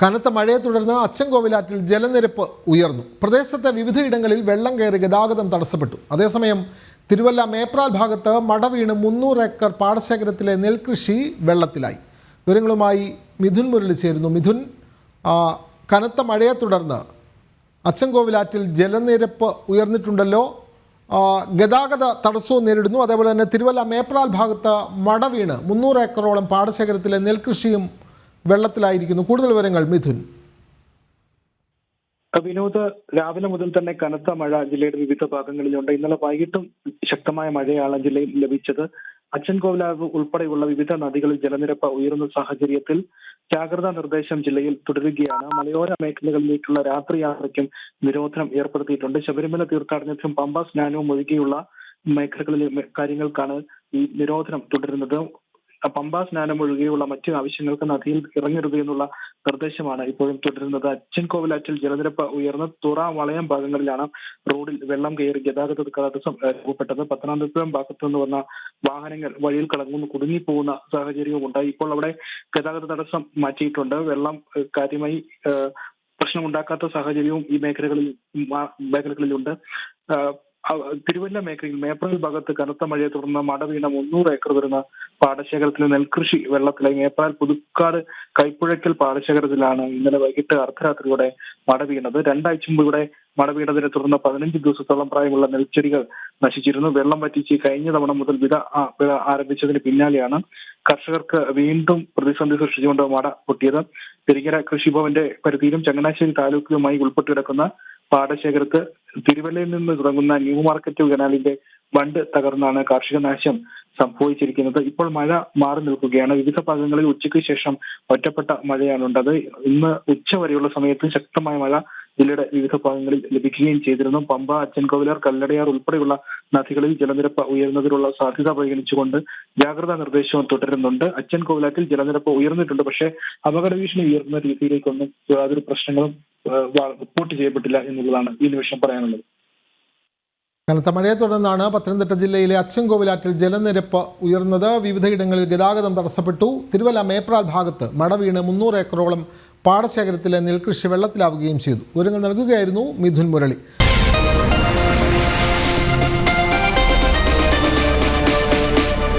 കനത്ത മഴയെ തുടർന്ന് അച്ചൻകോവിലാറ്റിൽ ജലനിരപ്പ് ഉയർന്നു. പ്രദേശത്തെ വിവിധയിടങ്ങളിൽ വെള്ളം കയറി ഗതാഗതം തടസ്സപ്പെട്ടു. അതേസമയം തിരുവല്ല മേപ്രാൽ ഭാഗത്ത് മട വീണ് 300 ഏക്കർ പാടശേഖരത്തിലെ നെൽകൃഷി വെള്ളത്തിലായി. വിവരങ്ങളുമായി മിഥുൻ മുരളി ചേരുന്നു. മിഥുൻ, കനത്ത മഴയെ തുടർന്ന് അച്ചൻകോവിലാറ്റിൽ ജലനിരപ്പ് ഉയർന്നിട്ടുണ്ടല്ലോ, ഗതാഗത തടസ്സവും നേരിടുന്നു. അതേപോലെ തന്നെ തിരുവല്ല മേപ്രാൽ ഭാഗത്ത് മട വീണ് 300 ഏക്കറോളം പാടശേഖരത്തിലെ നെൽകൃഷിയും വെള്ളത്തിലായിരിക്കുന്നു. കൂടുതൽ വിവരങ്ങൾ മിഥുൻ. വിനോദ്, രാവിലെ മുതൽ തന്നെ കനത്ത മഴ ജില്ലയുടെ വിവിധ ഭാഗങ്ങളിലുണ്ട്. ഇന്നലെ വൈകിട്ടും ശക്തമായ മഴയാണ് ജില്ലയിൽ ലഭിച്ചത്. അച്ചൻകോവിലാവ് ഉൾപ്പെടെയുള്ള വിവിധ നദികളിൽ ജലനിരപ്പ് ഉയരുന്ന സാഹചര്യത്തിൽ ജാഗ്രതാ നിർദ്ദേശം ജില്ലയിൽ തുടരുകയാണ്. മലയോര മേഖലകളിലേക്കുള്ള രാത്രി യാത്രയ്ക്കും നിരോധനം ഏർപ്പെടുത്തിയിട്ടുണ്ട്. ശബരിമല തീർത്ഥാടനത്തിനും പമ്പ സ്നാനവും ഒഴികെയുള്ള മേഖലകളിലെ കാര്യങ്ങൾക്കാണ് ഈ നിരോധനം തുടരുന്നത്. പമ്പ സ്നാനം ഒഴികെയുള്ള മറ്റ് ആവശ്യങ്ങൾക്ക് നദിയിൽ ഇറങ്ങരുത് എന്നുള്ള നിർദ്ദേശമാണ് ഇപ്പോഴും തുടരുന്നത്. അച്ചൻകോവിലാറ്റിൽ ജലനിരപ്പ് ഉയർന്ന തുറ വളയം ഭാഗങ്ങളിലാണ് റോഡിൽ വെള്ളം കയറി ഗതാഗത തടസ്സം രൂപപ്പെട്ടത്. പത്തനാപുരം ഭാഗത്തു നിന്ന് വന്ന വാഹനങ്ങൾ വഴിയിൽ കുടുങ്ങിപ്പോകുന്ന സാഹചര്യവും ഉണ്ടായി. ഇപ്പോൾ അവിടെ ഗതാഗത തടസ്സം മാറ്റിയിട്ടുണ്ട്. വെള്ളം കാര്യമായി പ്രശ്നമുണ്ടാക്കാത്ത സാഹചര്യവും ഈ മേഖലകളിലുണ്ട്. തിരുവല്ല മേഖലയിൽ മേപ്രാൽ ഭാഗത്ത് കനത്ത മഴയെ തുടർന്ന് മട വീണ 300 ഏക്കർ വരുന്ന പാടശേഖരത്തിലെ നെൽകൃഷി വെള്ളത്തിലായി. മേപ്രാൽ പുതുക്കാട് കൈപ്പുഴയ്ക്കൽ പാടശേഖരത്തിലാണ് ഇന്നലെ വൈകിട്ട് അർദ്ധരാത്രിയോടെ മട വീണത്. 2 ആഴ്ച മുമ്പ് ഇവിടെ മട വീണതിനെ തുടർന്ന് 15 ദിവസത്തോളം പ്രായമുള്ള നെൽച്ചെടികൾ നശിച്ചിരുന്നു. വെള്ളം വറ്റിച്ച് കഴിഞ്ഞ തവണ മുതൽ വിത ആരംഭിച്ചതിന് പിന്നാലെയാണ് കർഷകർക്ക് വീണ്ടും പ്രതിസന്ധി സൃഷ്ടിച്ചുകൊണ്ട് മട പൊട്ടിയത്. പെരിങ്ങര കൃഷിഭവന്റെ പരിധിയിലും ചങ്ങനാശ്ശേരി താലൂക്കിലുമായി ഉൾപ്പെട്ട് കിടക്കുന്ന പാടശേഖരത്ത് തിരുവല്ലയിൽ നിന്ന് തുടങ്ങുന്ന ന്യൂ മാർക്കറ്റ് കനാലിന്റെ ബണ്ട് തകർന്നാണ് കാർഷിക നാശം സംഭവിച്ചിരിക്കുന്നത്. ഇപ്പോൾ മഴ മാറി നിൽക്കുകയാണ്. വിവിധ ഭാഗങ്ങളിൽ ഉച്ചയ്ക്ക് ശേഷം ഒറ്റപ്പെട്ട മഴയാണുണ്ടത്. ഇന്ന് ഉച്ചവരെയുള്ള സമയത്ത് ശക്തമായ മഴ ജില്ലയുടെ വിവിധ ഭാഗങ്ങളിൽ ലഭിക്കുകയും ചെയ്തിരുന്നു. പമ്പ, അച്ചൻകോവിലാർ, കല്ലടയാർ ഉൾപ്പെടെയുള്ള നദികളിൽ ജലനിരപ്പ് ഉയർന്നതിനുള്ള സാധ്യത പരിഗണിച്ചുകൊണ്ട് ജാഗ്രതാ നിർദ്ദേശവും തുടരുന്നുണ്ട്. അച്ചൻകോവിലാറ്റിൽ ജലനിരപ്പ് ഉയർന്നിട്ടുണ്ട്. പക്ഷേ അപകട ഭീഷണി ഉയർന്ന രീതിയിലേക്കൊന്നും യാതൊരു പ്രശ്നങ്ങളും റിപ്പോർട്ട് ചെയ്യപ്പെട്ടില്ല എന്നുള്ളതാണ് ഈ നിമിഷം പറയാനുള്ളത്. കനത്ത മഴയെ തുടർന്നാണ് പത്തനംതിട്ട ജില്ലയിലെ അച്ചൻകോവിലാറ്റിൽ ജലനിരപ്പ് ഉയർന്നത്. വിവിധയിടങ്ങളിൽ ഗതാഗതം തടസ്സപ്പെട്ടു. തിരുവല്ല മേപ്രാൽ ഭാഗത്ത് മട വീണ് 300 ഏക്കറോളം പാടശേഖരത്തിലെ നെൽകൃഷി വെള്ളത്തിലാവുകയും ചെയ്തു. വിവരങ്ങൾ നൽകുകയായിരുന്നു മിഥുൻ മുരളി.